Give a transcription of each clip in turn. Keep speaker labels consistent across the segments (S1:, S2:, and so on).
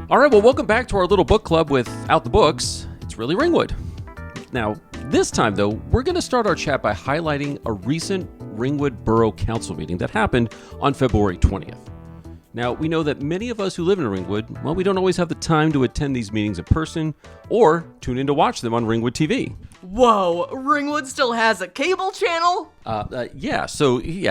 S1: All right, well, welcome back to our little book club with Out the Books. It's really Ringwood. Now, this time, though, we're going to start our chat by highlighting a recent Ringwood Borough Council meeting that happened on February 20th. Now, we know that many of us who live in Ringwood, well, we don't always have the time to attend these meetings in person or tune in to watch them on Ringwood TV.
S2: Whoa, Ringwood still has a cable channel?
S1: Yeah,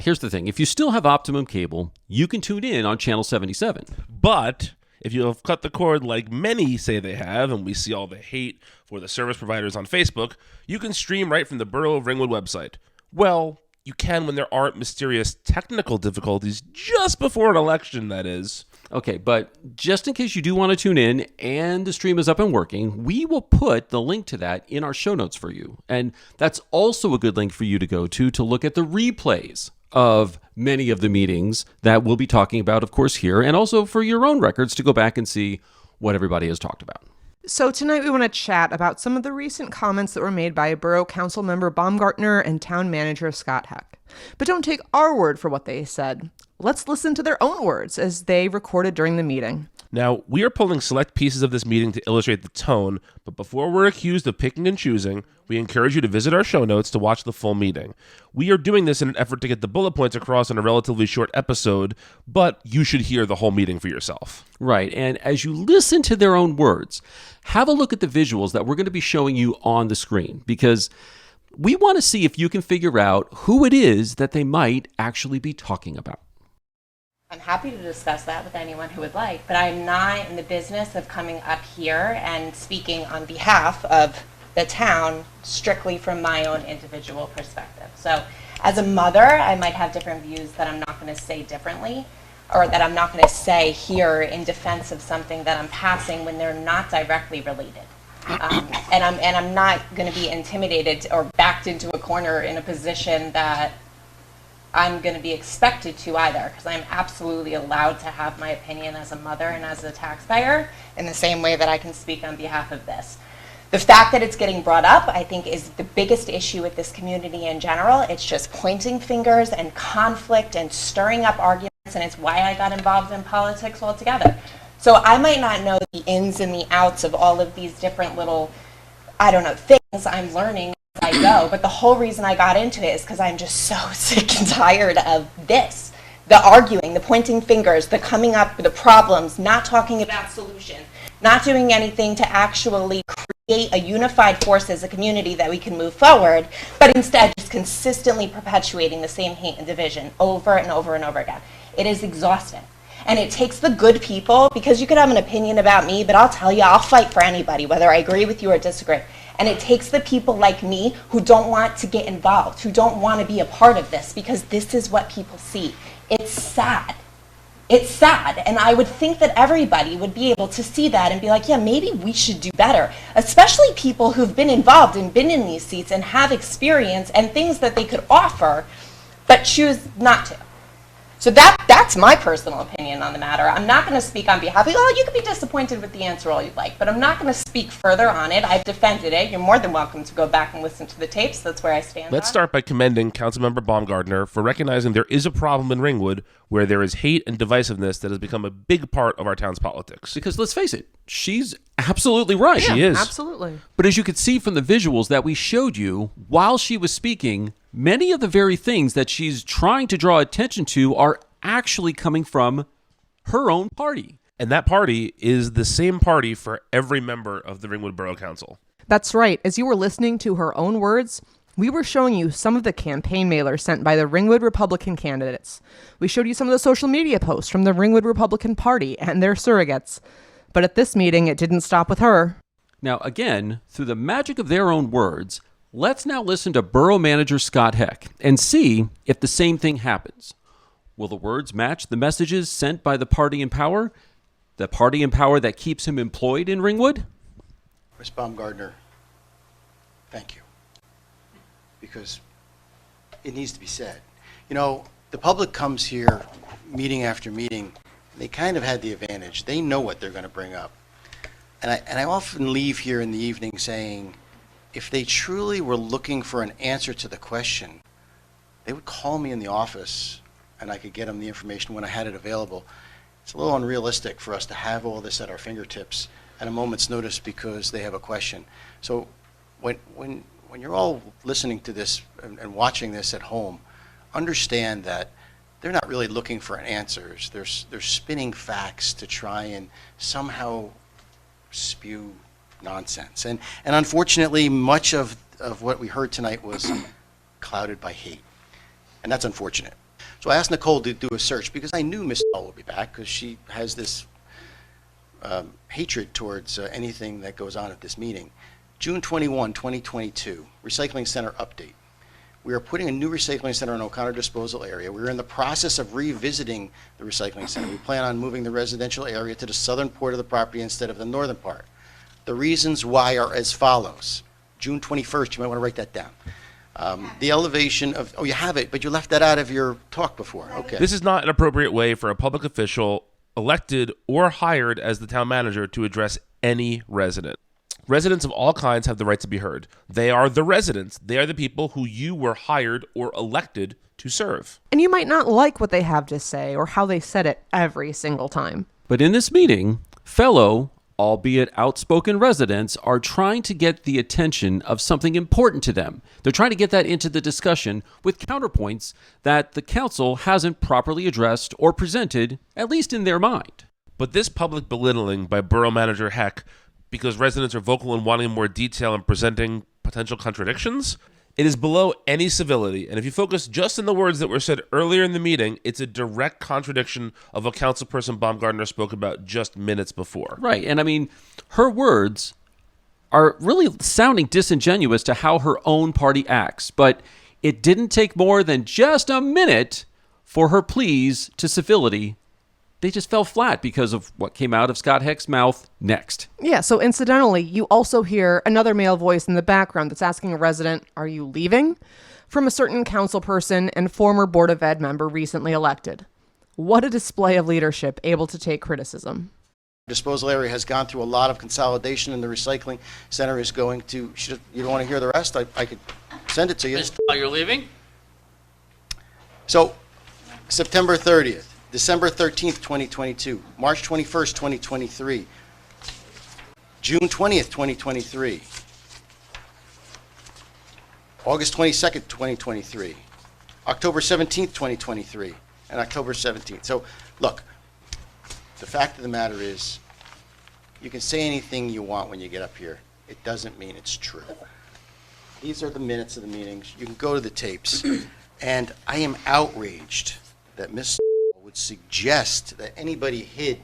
S1: here's the thing. If you still have Optimum cable, you can tune in on Channel 77.
S3: But if you have cut the cord like many say they have, and we see all the hate for the service providers on Facebook, you can stream right from the Borough of Ringwood website. Well, you can when there aren't mysterious technical difficulties just before an election, that is.
S1: Okay, but just in case you do want to tune in and the stream is up and working, we will put the link to that in our show notes for you. And that's also a good link for you to go to look at the replays of many of the meetings that we'll be talking about, of course, here, and also for your own records to go back and see what everybody has talked about.
S2: So tonight we want to chat about some of the recent comments that were made by Borough Council member Baumgartner and Town Manager Scott Heck. But don't take our word for what they said. Let's listen to their own words as they recorded during the meeting.
S3: Now, we are pulling select pieces of this meeting to illustrate the tone, but before we're accused of picking and choosing, we encourage you to visit our show notes to watch the full meeting. We are doing this in an effort to get the bullet points across in a relatively short episode, but you should hear the whole meeting for yourself.
S1: Right, and as you listen to their own words, have a look at the visuals that we're going to be showing you on the screen, because we want to see if you can figure out who it is that they might actually be talking about.
S4: I'm happy to discuss that with anyone who would like, but I'm not in the business of coming up here and speaking on behalf of the town strictly from my own individual perspective. So as a mother, I might have different views that I'm not going to say differently, or that I'm not going to say here in defense of something that I'm passing when they're not directly related. And I'm not going to be intimidated or backed into a corner in a position that I'm going to be expected to either, because I'm absolutely allowed to have my opinion as a mother and as a taxpayer in the same way that I can speak on behalf of this. The fact that it's getting brought up, I think, is the biggest issue with this community in general. It's just pointing fingers and conflict and stirring up arguments, and it's why I got involved in politics altogether. So I might not know the ins and the outs of all of these different little, things I'm learning I go, but the whole reason I got into it is because I'm just so sick and tired of this. The arguing, the pointing fingers, the coming up with the problems, not talking about solutions, not doing anything to actually create a unified force as a community that we can move forward, but instead just consistently perpetuating the same hate and division over and over and over again. It is exhausting. And it takes the good people, because you could have an opinion about me, but I'll tell you, I'll fight for anybody, whether I agree with you or disagree. And it takes the people like me who don't want to get involved, who don't want to be a part of this, because this is what people see. It's sad. It's sad. And I would think that everybody would be able to see that and be like, yeah, maybe we should do better. Especially people who've been involved and been in these seats and have experience and things that they could offer, but choose not to. So that's my personal opinion on the matter. I'm not going to speak on behalf of, you can be disappointed with the answer all you'd like, but I'm not going to speak further on it. I've defended it. You're more than welcome to go back and listen to the tapes. That's where I stand.
S3: Let's start by commending Councilmember Baumgartner for recognizing there is a problem in Ringwood where there is hate and divisiveness that has become a big part of our town's politics.
S1: Because let's face it, she's absolutely right.
S3: She is.
S2: Absolutely.
S1: But as you could see from the visuals that we showed you while she was speaking, many of the very things that she's trying to draw attention to are actually coming from her own party.
S3: And that party is the same party for every member of the Ringwood Borough Council.
S2: That's right. As you were listening to her own words, we were showing you some of the campaign mailers sent by the Ringwood Republican candidates. We showed you some of the social media posts from the Ringwood Republican Party and their surrogates. But at this meeting, it didn't stop with her.
S1: Now, again, through the magic of their own words, let's now listen to Borough Manager Scott Heck and see if the same thing happens. Will the words match the messages sent by the party in power? The party in power that keeps him employed in Ringwood?
S5: Ms. Baumgartner, thank you. Because it needs to be said. You know, the public comes here meeting after meeting. They kind of had the advantage. They know what they're going to bring up. And I often leave here in the evening saying, if they truly were looking for an answer to the question, they would call me in the office and I could get them the information when I had it available. it's a little unrealistic for us to have all this at our fingertips at a moment's notice because they have a question. So when you're all listening to this and watching this at home, understand that they're not really looking for answers. They're spinning facts to try and somehow spew nonsense. And unfortunately, much of what we heard tonight was clouded by hate. And that's unfortunate. So I asked Nicole to do a search because I knew Miss Dahl would be back because she has this hatred towards anything that goes on at this meeting. June 21, 2022, Recycling Center update. We are putting a new recycling center in O'Connor Disposal Area. We're in the process of revisiting the recycling center. We plan on moving the residential area to the southern part of the property instead of the northern part. The reasons why are as follows. June 21st, you might want to write that down. The elevation of, oh, you have it, but you left that out of your talk before. Okay.
S3: This is not an appropriate way for a public official elected or hired as the town manager to address any resident. Residents of all kinds have the right to be heard. They are the residents. They are the people who you were hired or elected to serve.
S2: And you might not like what they have to say or how they said it every single time.
S1: But in this meeting, fellow, albeit outspoken residents are trying to get the attention of something important to them. They're trying to get that into the discussion with counterpoints that the council hasn't properly addressed or presented, at least in their mind.
S3: But this public belittling by Borough Manager Heck, because residents are vocal in wanting more detail and presenting potential contradictions, it is below any civility. And if you focus just on the words that were said earlier in the meeting, it's a direct contradiction of what councilperson Baumgartner spoke about just minutes before.
S1: Right. And I mean, her words are really sounding disingenuous to how her own party acts. But it didn't take more than just a minute for her pleas to civility. They just fell flat because of what came out of Scott Heck's mouth next.
S2: Yeah, so incidentally, you also hear another male voice in the background that's asking a resident, "Are you leaving?" from a certain council person and former Board of Ed member recently elected. What a display of leadership able to take criticism.
S5: Disposal area has gone through a lot of consolidation, and the recycling center is going to, you don't want to hear the rest? I could send it to you.
S1: You're leaving?
S5: So, September 30th. December 13th, 2022, March 21st, 2023, June 20th, 2023, August 22nd, 2023, October 17th, 2023, and October 17th. So, look, the fact of the matter is, you can say anything you want when you get up here. It doesn't mean it's true. These are the minutes of the meetings. You can go to the tapes. And I am outraged that Ms. would suggest that anybody hid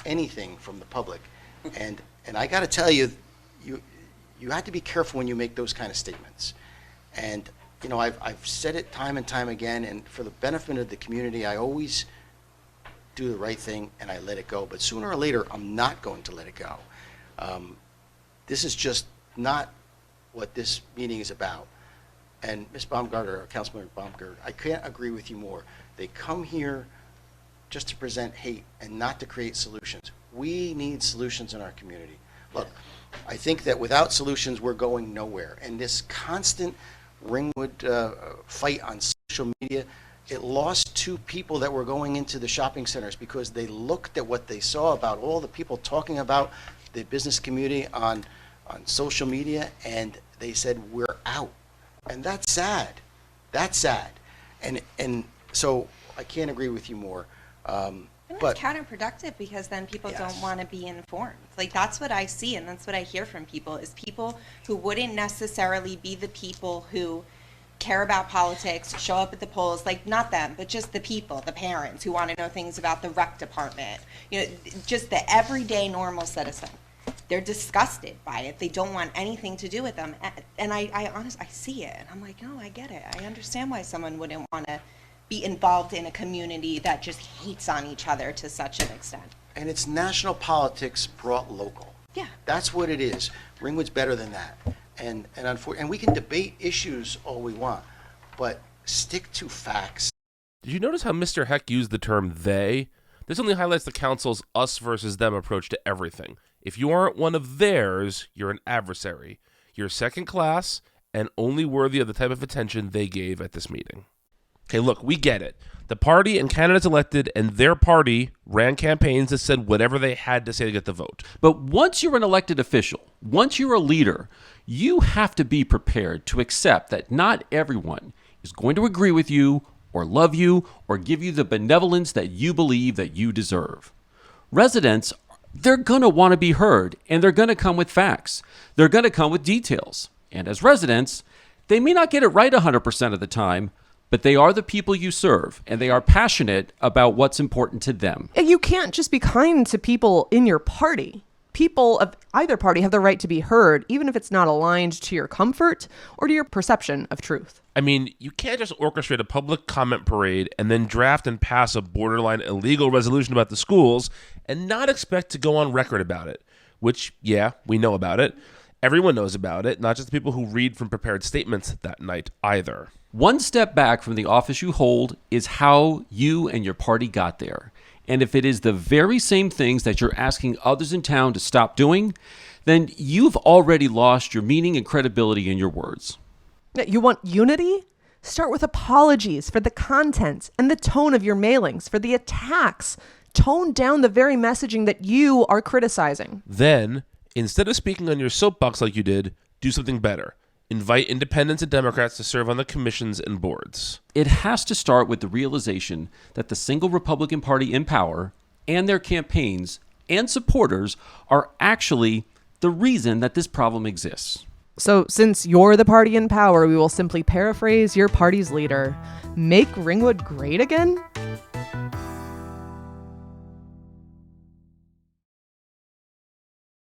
S5: anything from the public. And I got to tell you, you have to be careful when you make those kind of statements. And, you know, I've said it time and time again, and for the benefit of the community, I always do the right thing and I let it go. But sooner or later, I'm not going to let it go. This is just not what this meeting is about. And Ms. Baumgartner, or Councilmember Baumgartner, I can't agree with you more. They come here just to present hate and not to create solutions. We need solutions in our community. Look, I think that without solutions, we're going nowhere. And this constant Ringwood fight on social media, it lost 2 people that were going into the shopping centers because they looked at what they saw about all the people talking about the business community on social media, and they said, we're out. And that's sad. That's sad. And so I can't agree with you more.
S4: And
S5: But
S4: it's counterproductive because then people
S5: Yes.
S4: don't want to be informed. Like, that's what I see, and that's what I hear from people, is people who wouldn't necessarily be the people who care about politics, show up at the polls, like, not them, but just the people, the parents who want to know things about the rec department, you know, just the everyday normal citizen. They're disgusted by it. They don't want anything to do with them. And I honestly, I see it, and I'm like, oh, I get it. I understand why someone wouldn't want to be involved in a community that just hates on each other to such an extent.
S5: And it's national politics brought local.
S4: Yeah.
S5: That's what it is. Ringwood's better than that. And we can debate issues all we want, but stick to facts.
S3: Did you notice how Mr. Heck used the term they? This only highlights the council's us versus them approach to everything. If you aren't one of theirs, you're an adversary. You're second class and only worthy of the type of attention they gave at this meeting. Okay, look, we get it. The party and candidates elected and their party ran campaigns that said whatever they had to say to get the vote.
S1: But once you're an elected official, once you're a leader, you have to be prepared to accept that not everyone is going to agree with you or love you or give you the benevolence that you believe that you deserve. Residents, they're going to want to be heard, and they're going to come with facts. They're going to come with details. And as residents, they may not get it right 100% of the time, but they are the people you serve, and they are passionate about what's important to them.
S2: You can't just be kind to people in your party. People of either party have the right to be heard, even if it's not aligned to your comfort or to your perception of truth.
S3: I mean, you can't just orchestrate a public comment parade and then draft and pass a borderline illegal resolution about the schools and not expect to go on record about it, which, yeah, we know about it. Everyone knows about it, not just the people who read from prepared statements that night either.
S1: One step back from the office you hold is how you and your party got there. And if it is the very same things that you're asking others in town to stop doing, then you've already lost your meaning and credibility in your words.
S2: You want unity? Start with apologies for the content and the tone of your mailings, for the attacks. Tone down the very messaging that you are criticizing.
S3: Then, instead of speaking on your soapbox like you did, do something better. Invite independents and Democrats to serve on the commissions and boards.
S1: It has to start with the realization that the single Republican Party in power and their campaigns and supporters are actually the reason that this problem exists.
S2: So since you're the party in power, we will simply paraphrase your party's leader. Make Ringwood great again?